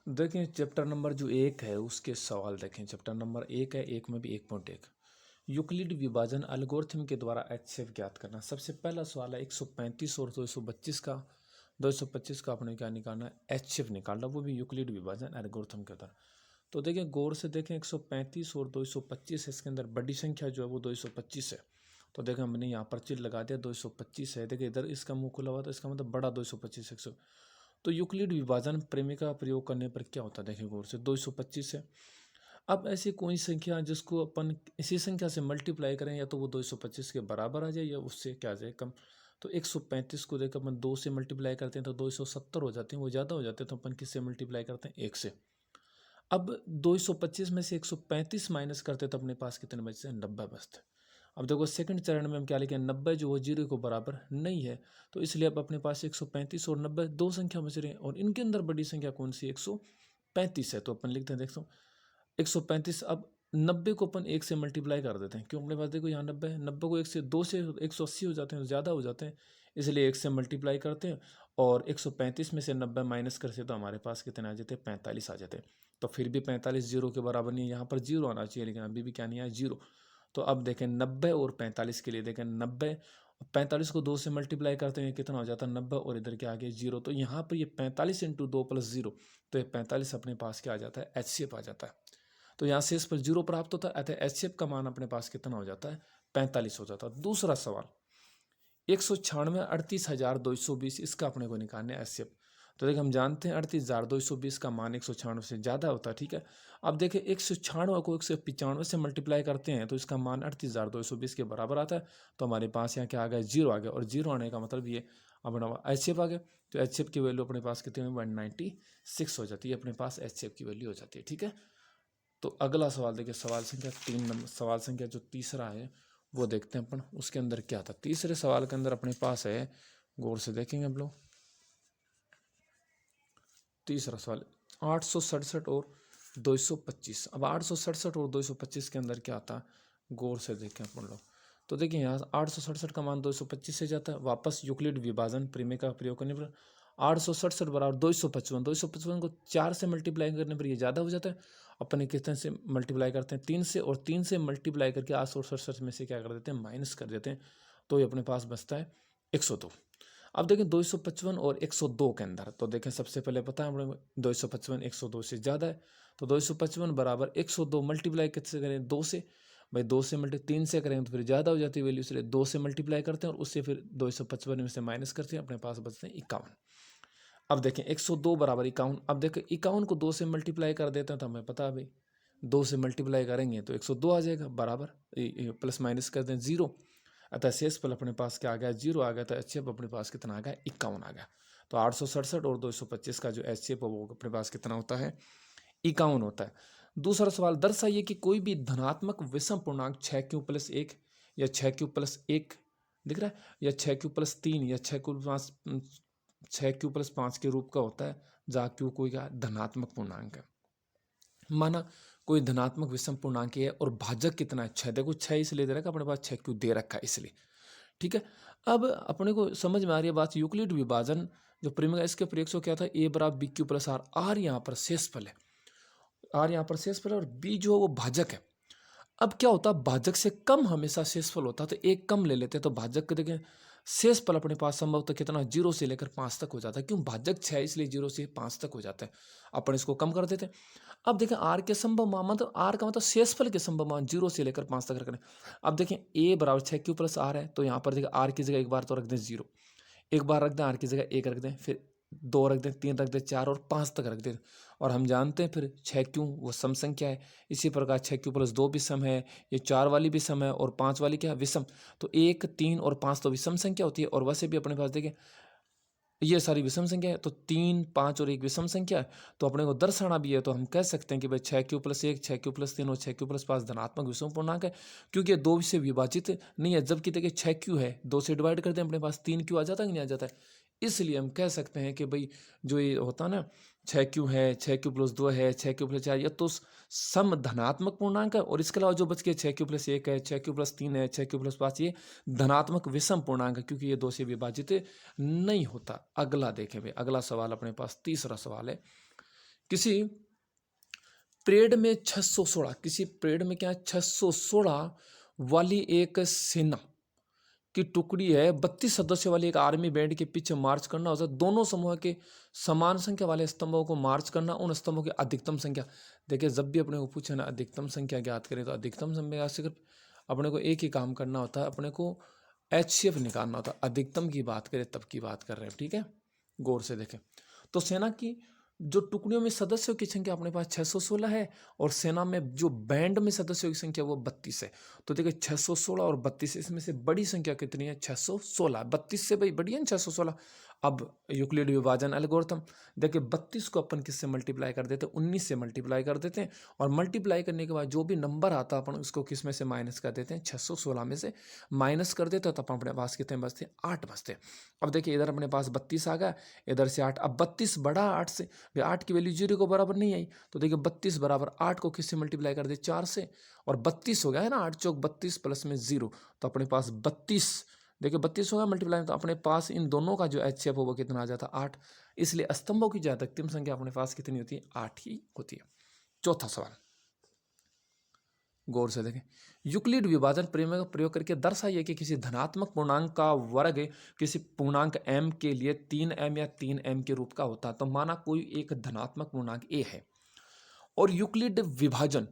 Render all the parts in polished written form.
देखें chapter number जो 1 है उसके सवाल देखें। चैप्टर नंबर 1 है, 1 में भी 1.1 यूक्लिड विभाजन एल्गोरिथम के द्वारा एचसीएफ ज्ञात करना। सबसे पहला सवाल है 135 और 225 का। 225 का अपने क्या निकालना है, एचसीएफ निकालना, वो भी यूक्लिड विभाजन एल्गोरिथम के द्वारा। तो देखें गौर से देखें 135 और 225 है, इसके अंदर बड़ी संख्या जो है वो 225 है। तो देखें हमने यहाँ पर चिन्ह लगा दिया, 225 है। देखिए इधर इसका मुंह खुला हुआ, तो इसका मतलब बड़ा 225 100। तो यूक्लिड विभाजन प्रेमिका का प्रयोग करने पर क्या होता है, देखिए गौर से 225 है। अब ऐसी कोई संख्या जिसको अपन इसी संख्या से मल्टीप्लाई करें, या तो वो 225 के बराबर आ जाए या उससे क्या आ जाए कम। तो 135 को देखकर अपन 2 से मल्टीप्लाई करते हैं तो 270 हो जाते हैं, वो ज़्यादा हो जाते हैं, तो अपन किससे मल्टीप्लाई करते हैं, 1 से। अब 225 में से 135 माइनस करते तो अपने पास कितने बचते हैं, 90 बचते हैं। अब देखो सेकंड चरण में हम क्या लिखें, 90 जो है 0 को बराबर नहीं है, तो इसलिए अब अपने पास 135 और 90 दो संख्या बच रही है, और इनके अंदर बड़ी संख्या कौन सी, 135 है। तो अपन लिखते हैं, देखो 135। अब 90 को अपन 1 से मल्टीप्लाई कर देते हैं, क्यों, अपने पास देखो यहाँ 90 है, 90 को 1 से 2 से 180 हो जाते हैं, ज़्यादा हो जाते हैं, इसलिए 1 से मल्टीप्लाई करते हैं। और 135 में से 90 माइनस करते तो हमारे पास कितने आ जाते हैं, 45 आ जाते हैं। तो फिर भी 45 जीरो के बराबर नहीं है, यहाँ पर जीरो आना चाहिए, लेकिन अभी भी क्या नहीं आया, जीरो। तो अब देखें 90 और 45 के लिए देखें, 90 45 को 2 से मल्टीप्लाई करते हैं कितना हो जाता है, 90, और इधर क्या आ गया, जीरो। तो यहाँ पर ये 45 इंटू 2 प्लस 0, तो ये 45 अपने पास क्या आ जाता है, एचसीएफ आ जाता है। तो यहाँ से इस पर जीरो प्राप्त होता है, अतः एचसीएफ का मान अपने पास कितना हो जाता है, 45 हो जाता है। दूसरा सवाल 196 38,220, इसका अपने को निकालना है एचसीएफ। तो देखिए हम जानते हैं 38,220 का मान 196 से ज़्यादा होता है, ठीक है। अब देखिए 196 को 195 से मल्टीप्लाई करते हैं तो इसका मान 38,220 के बराबर आता है। तो हमारे पास यहाँ क्या आ गया, जीरो आ गया, और जीरो आने का मतलब ये अपना एचसीएफ आ गया। तो एचसीएफ की वैल्यू अपने पास कितनी 196 हो जाती है, अपने पास एचसीएफ की वैल्यू हो जाती है, ठीक है। तो अगला सवाल देखिए, सवाल संख्या 3 नंबर, सवाल संख्या जो तीसरा है वो देखते हैं अपन, उसके अंदर क्या था। तीसरे सवाल के अंदर अपने पास है, गौर से देखेंगे हम लोग। तीसरा सवाल 867 और 225। अब 867 और 225 के अंदर क्या आता, गौर से देखें अपन लोग। तो देखिए यहाँ 867 का मान 225 से जाता है, वापस यूक्लिड विभाजन प्रमेय का प्रयोग करने पर 867 बराबर 255, 255 को 4 से मल्टीप्लाई करने पर ये ज़्यादा हो जाता है। अपने कितने से मल्टीप्लाई करते हैं, 3 से, और 3 से मल्टीप्लाई करके 867 में से क्या कर देते हैं, माइनस कर देते हैं, तो ये अपने पास बचता है 102। अब देखें 255 और 102 के अंदर, तो देखें सबसे पहले पता है हमें 255 102 से ज़्यादा है, तो 255 बराबर 102 मल्टीप्लाई किससे करें, 2 से। भाई 2 से 3 से करें तो फिर ज़्यादा हो जाती है वैल्यू, इसलिए 2 से मल्टीप्लाई करते हैं और उससे फिर 255 में से माइनस करते हैं, अपने पास बचते हैं 51। अब देखें 102 बराबर 51। अब देखें 51 को 2 से मल्टीप्लाई कर देते हैं तो हमें पता है भाई 2 से मल्टीप्लाई करेंगे तो 102 आ जाएगा, बराबर प्लस माइनस कर दें 0, अतः शेष पल अपने पास क्या आ गया, 0 आ गया। तो एचसीएफ अपने पास कितना आ गया, 51 आ गया। तो 867 और 225 का जो एचसीएफ है वो अपने पास कितना होता है, 51 होता है। दूसरा सवाल, दर्शाइए कि कोई भी धनात्मक विषम पूर्णांक 6q+1 या 6q+1 दिख रहा है, या 6q+3 या 6q+5 के रूप का होता है, जहाँ q कोई का धनात्मक पूर्णांक है। माना कोई धनात्मक विषम पूर्णांक है और भाजक कितना है, 6। देखो 6 इसलिए दे रखा, अपने पास 6q दे रखा है इसलिए, ठीक है। अब अपने को समझ में आ रही है बात, यूक्लिड विभाजन जो प्रमेय, इसके प्रयोग से क्या था, a बराबर bq+r, r यहाँ पर शेषफल है, r यहाँ पर शेषफल है, और b जो है वो भाजक है। अब क्या होता है, भाजक से कम हमेशा शेषफल होता है, तो एक कम ले लेते हैं, तो भाजक को देखें शेषफल अपने पास संभवतः कितना, 0 से लेकर 5 तक हो जाता है, क्यों, भाजक 6 इसलिए 0 से 5 तक हो जाता है, अपन इसको कम कर देते हैं। अब देखें आर के संभव मान, मतलब आर का मतलब शेषफल के संभव मान 0 से लेकर 5 तक रखना। अब देखें a बराबर 6q+r है, तो यहाँ पर देखें आर की जगह एक बार तो रख दें 0, एक बार रख दें, आर की जगह 1 रख दें, फिर 2 रख दें, 3 रख दें, 4 और 5 तक रख दें। और हम जानते हैं फिर 6q वो सम संख्या है, इसी प्रकार 6q+2 भी सम है, ये 4 वाली भी सम है, और 5 वाली क्या है, विषम। तो 1 3 और 5 तो विषम संख्या होती है, और वैसे भी अपने पास देखें ये सारी विषम संख्या है, तो 3 5 और 1 विषम संख्या है, तो अपने को दर्शाना भी है, तो हम कह सकते हैं कि भाई 6q+1 6q+3 और 6q+5 धनात्मक विषम पूर्णांक है, क्योंकि ये 2 से विभाजित नहीं है। जबकि देखिए 6q है, 2 से डिवाइड करते हैं अपने पास 3q आ जाता है कि नहीं आ जाता है। इसलिए हम कह सकते हैं कि भाई जो ये होता है ना, 6q है, 6q+2 है, 6q+4, ये तो सम धनात्मक पूर्णांक है, और इसके अलावा जो बच के 6q+1 है, 6q+3 है, 6q+5 ये धनात्मक विषम पूर्णांक है, क्योंकि ये 2 से विभाजित नहीं होता। अगला देखें भाई, अगला सवाल अपने पास तीसरा सवाल है किसी परेड में 616, किसी परेड में क्या 616 वाली एक सेना की टुकड़ी है, 32 सदस्यों वाली एक आर्मी बैंड के पीछे मार्च करना होता है। दोनों समूह के समान संख्या वाले स्तंभों को मार्च करना, उन स्तंभों की अधिकतम संख्या। देखिए जब भी अपने को पूछे ना अधिकतम संख्या ज्ञात करें, तो अधिकतम संख्या सिर्फ अपने को एक ही काम करना होता है, अपने को HCF निकालना होता है। अधिकतम की बात करें तब की बात कर रहे हैं, ठीक है, गौर से देखें। तो सेना की जो टुकड़ियों में सदस्यों की संख्या अपने पास 616 है, और सेना में जो बैंड में सदस्यों की संख्या वो 32 है। तो देखिए 616 और 32, इसमें से बड़ी संख्या कितनी है? 616। 32 से भाई बड़ी है ना 616। अब यूक्लिड विभाजन एल्गोरिथम, देखिए 32 को अपन किससे मल्टीप्लाई कर देते हैं? 19 से मल्टीप्लाई कर देते हैं, और मल्टीप्लाई करने के बाद जो भी नंबर आता है अपन उसको किस में से माइनस कर देते हैं? 616 में से माइनस कर देते हैं, तो अपन अपने पास कितने बचते हैं? 8 बचते हैं। अब देखिए इधर अपने पास 32 आ गया, इधर से 8। अब 32 बड़ा 8 से, 8 की वैल्यू 0 को बराबर नहीं आई, तो देखिए 32 बराबर 8 को किससे मल्टीप्लाई कर दे? 4 से, और 32 हो गया है ना, 8 चौक 32 प्लस में 0, तो अपने पास 32, देखिए 32 हो गया मल्टीप्लाई, तो अपने पास इन दोनों का जो HCF हो वो कितना आ जाता? 8। इसलिए स्तंभों की अधिकतम संख्या अपने पास कितनी होती है? 8 ही होती है। चौथा सवाल गौर से देखें। यूक्लिड विभाजन प्रमेय का प्रयोग करके दर्शाइए कि किसी धनात्मक पूर्णांक का वर्ग किसी पूर्णांक m के लिए 3m या 3m के रूप का होता है। तो माना कोई एक धनात्मक पूर्णांक a है, और यूक्लिड विभाजन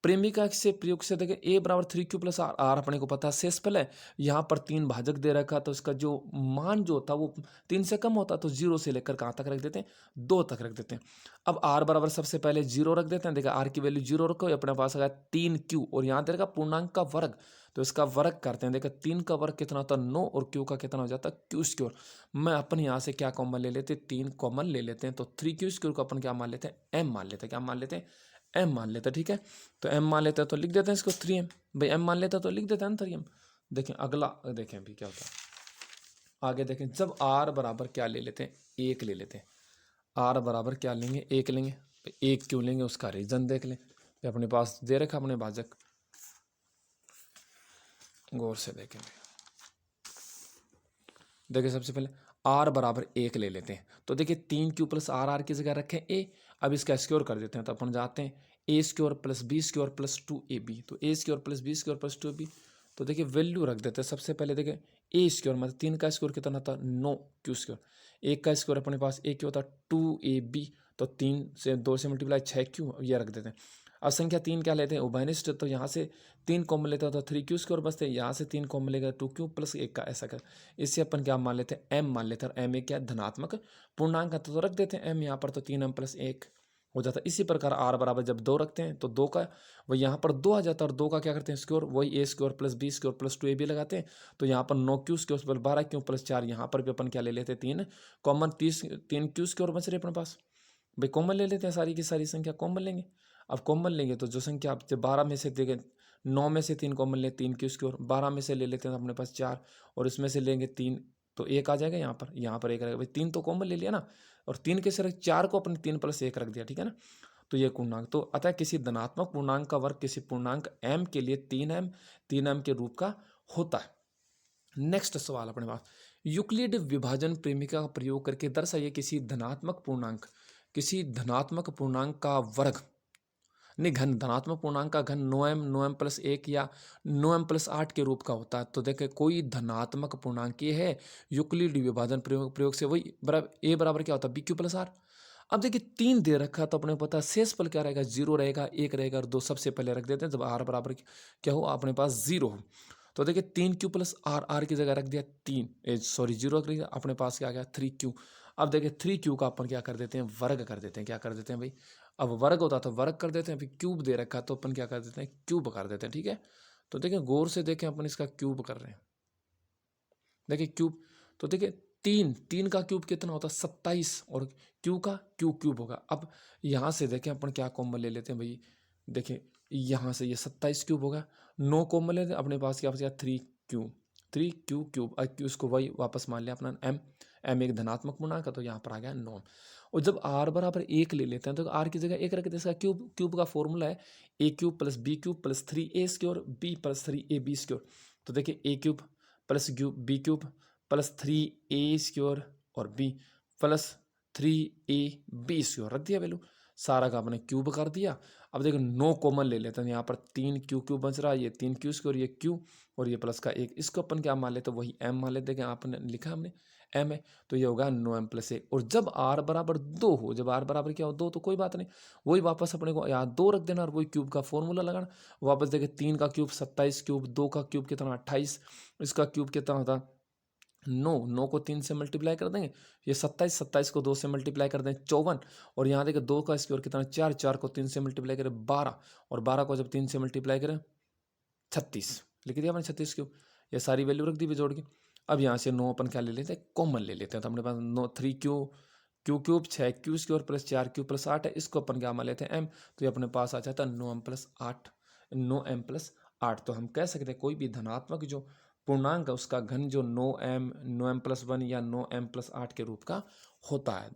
प्रेमिका से प्रयोग से देखें a बराबर 3q प्लस आर, आर अपने को पता है शेषफल है, यहाँ पर 3 भाजक दे रखा, तो इसका जो मान जो होता है वो 3 से कम होता, तो 0 से लेकर कहाँ तक रख देते हैं? 2 तक रख देते हैं। अब r बराबर सबसे पहले 0 रख देते हैं, देखा r की वैल्यू 0 रखो, अपने पास आ गया 3q, और यहाँ दे रखा पूर्णांक का वर्ग, तो इसका वर्ग करते हैं। देखा 3 का वर्ग कितना होता है? 9, और q का कितना हो जाता है? Q square. मैं अपन यहाँ से क्या कॉमन ले लेते हैं? 3 कॉमन ले लेते हैं, तो 3q स्क्योर को अपन क्या मान लेते हैं? m मान लेते हैं। क्या मान लेते हैं? m मान लेते हैं, ठीक है। तो m मान लेते हैं तो लिख देते हैं इसको 3m, भाई m मान लेते हैं तो लिख देते हैं ना 3m। देखें अगला, देखें अभी क्या होता है आगे। देखें जब r बराबर क्या ले लेते हैं? 1 ले लेते हैं। r बराबर क्या लेंगे? 1 लेंगे। 1 क्यों लेंगे उसका रीजन देख लें। अपने पास दे रखा अपने भाजक, गौर से देखें। देखिए सबसे पहले r बराबर 1 ले लेते हैं, तो देखिए 3q प्लस r की जगह रखें a। अब इसका स्क्योर कर देते हैं, तो अपन जाते हैं a square plus b square plus 2ab, तो a square plus b square plus 2ab। तो देखिए वैल्यू रख देते हैं। सबसे पहले देखिए a स्क्योर मतलब 3 का स्क्योर कितना था? 9q square. 1 का स्क्योर अपने पास a क्यों था? 2ab, तो 3 से 2 से मल्टीप्लाई 6q, ये रख देते हैं। अब संख्या 3 क्या लेते हैं? उभयनिष्ठ, तो यहाँ से 3 कॉमन लेते हैं तो 3q स्क्वायर बचते हैं, यहाँ से 3 कॉमन लेगा 2q प्लस 1 का, ऐसा कर। इससे अपन क्या मान लेते हैं? m मान लेते हैं, और m एक क्या धनात्मक पूर्णांक है, तो रख देते हैं m यहाँ पर, तो 3m प्लस 1 हो जाता है। इसी प्रकार r बराबर जब 2 रखते हैं तो 2 का वही यहाँ पर 2 आ जाता है, और 2 का क्या करते हैं? स्क्वायर, वही a square plus b square plus 2ab लगाते हैं, तो यहाँ पर 9q square plus 12q plus 4, यहाँ पर भी अपन क्या ले लेते हैं? 3 कॉमन, 3q स्क्वायर बच रहे अपने पास, भाई कॉमन ले लेते हैं, सारी की सारी संख्या कॉमन लेंगे। अब कॉमन लेंगे तो जो संख्या आप 12 में से देखें, 9 में से 3 कॉमन ले, 3 की स्क्वायर, 12 में से ले लेते हैं तो अपने पास 4, और इसमें से लेंगे 3, तो 1 आ जाएगा यहाँ पर 1 रहेगा, भाई 3 तो कॉमन ले लिया ना, और 3 के सिर्फ 4 को अपने 3 प्लस 1 रख दिया, ठीक है ना। तो ये पूर्णांक, तो अतः किसी धनात्मक पूर्णांक का वर्ग किसी पूर्णांक m के लिए 3m के रूप का होता है। नेक्स्ट सवाल अपने पास, यूक्लिड विभाजन प्रेमिका का प्रयोग करके दर्शाइए किसी धनात्मक पूर्णांक का वर्ग, नहीं घन, धनात्मक पूर्णांक का घन 9m प्लस 1 या 9m प्लस 8 के रूप का होता है। तो देखें कोई धनात्मक पूर्णांक ये है, यूक्लिड विभाजन प्रयोग से वही बराबर a बराबर क्या होता है? bq plus r। अब देखिए 3 दे रखा, तो अपने को पता है शेषफल क्या रहेगा? 0 रहेगा, 1 रहेगा, और 2 सबसे पहले रख देते हैं जब r बराबर क्या हो अपने पास 0 हो। तो देखिए 3q प्लस r की जगह रख दिया 0 रख दिया, अपने पास क्या आ गया? 3q। अब देखिए 3q का अपन क्या कर देते हैं? वर्ग कर देते हैं। क्या कर देते हैं भाई? अब वर्ग होता तो वर्ग कर देते हैं, फिर क्यूब दे रखा तो अपन क्या कर देते हैं? क्यूब कर देते हैं, ठीक है। तो देखिए गौर से देखें, अपन इसका क्यूब कर रहे हैं, देखिए क्यूब, तो देखिए 3 का क्यूब कितना होता है? 27, और क्यू का क्यूब होगा। अब यहाँ से देखें अपन क्या कॉमन ले लेते हैं भाई, देखिए यहाँ से ये 27 क्यूब होगा, 9 कॉमन लेते हैं, अपने पास क्या बचेगा? 3q क्यूब, उसको वही वापस मान लिया अपना m एक धनात्मक पूर्णांक है, तो यहाँ पर आ गया 9। और जब r बराबर 1 ले लेते हैं तो r की जगह 1 रख देते हैं। इसका क्यूब का फॉर्मूला है a³ plus b³ plus 3a square b plus 3ab square. तो देखिए a³ plus b³ plus 3a square और b प्लस 3ab स्क्योर रख दिया वैल्यू। सारा का आपने क्यूब कर दिया। अब देखो 9 कॉमन ले लेते हैं, यहाँ पर 3 क्यू क्यू बच रहा है, ये 3 क्यू स्क्वायर, ये क्यू और ये प्लस का 1, इसको अपन क्या मान लेते हैं, वही m मान लेते हैं, आपने लिखा हमने m है, तो ये होगा 9m + 1। और जब r बराबर 2 हो, जब r बराबर क्या हो 2, तो कोई बात नहीं, वही वापस अपने को यहाँ 2 रख देना और वही क्यूब का फॉर्मूला लगाना। वापस देखे 3 का क्यूब 27 क्यूब, 2 का क्यूब कितना 28, इसका क्यूब कितना होता 9 को 3 से मल्टीप्लाई कर देंगे, ये 27 को 2 से मल्टीप्लाई कर दें 54, और यहाँ देखिए 2 का स्क्वायर कितना 4 को 3 से मल्टीप्लाई करें 12, और 12 को जब 3 से मल्टीप्लाई करें 36, लिख दिया मैंने 36 क्यूब। ये सारी वैल्यू रख दी भी जोड़ के। अब यहाँ से 9 अपन क्या ले लेते हैं, कॉमन ले लेते हैं, तो अपने पास 9 3 Q Q cube 6 Q square plus 4 Q plus 8 है, इसको अपन क्या मान लेते हैं m, तो ये अपने पास आ जाता है 9m + 8। तो हम कह सकते हैं कोई भी धनात्मक जो पूर्णांक है उसका घन जो 9m + 1 या 9m + 8 के रूप का होता है।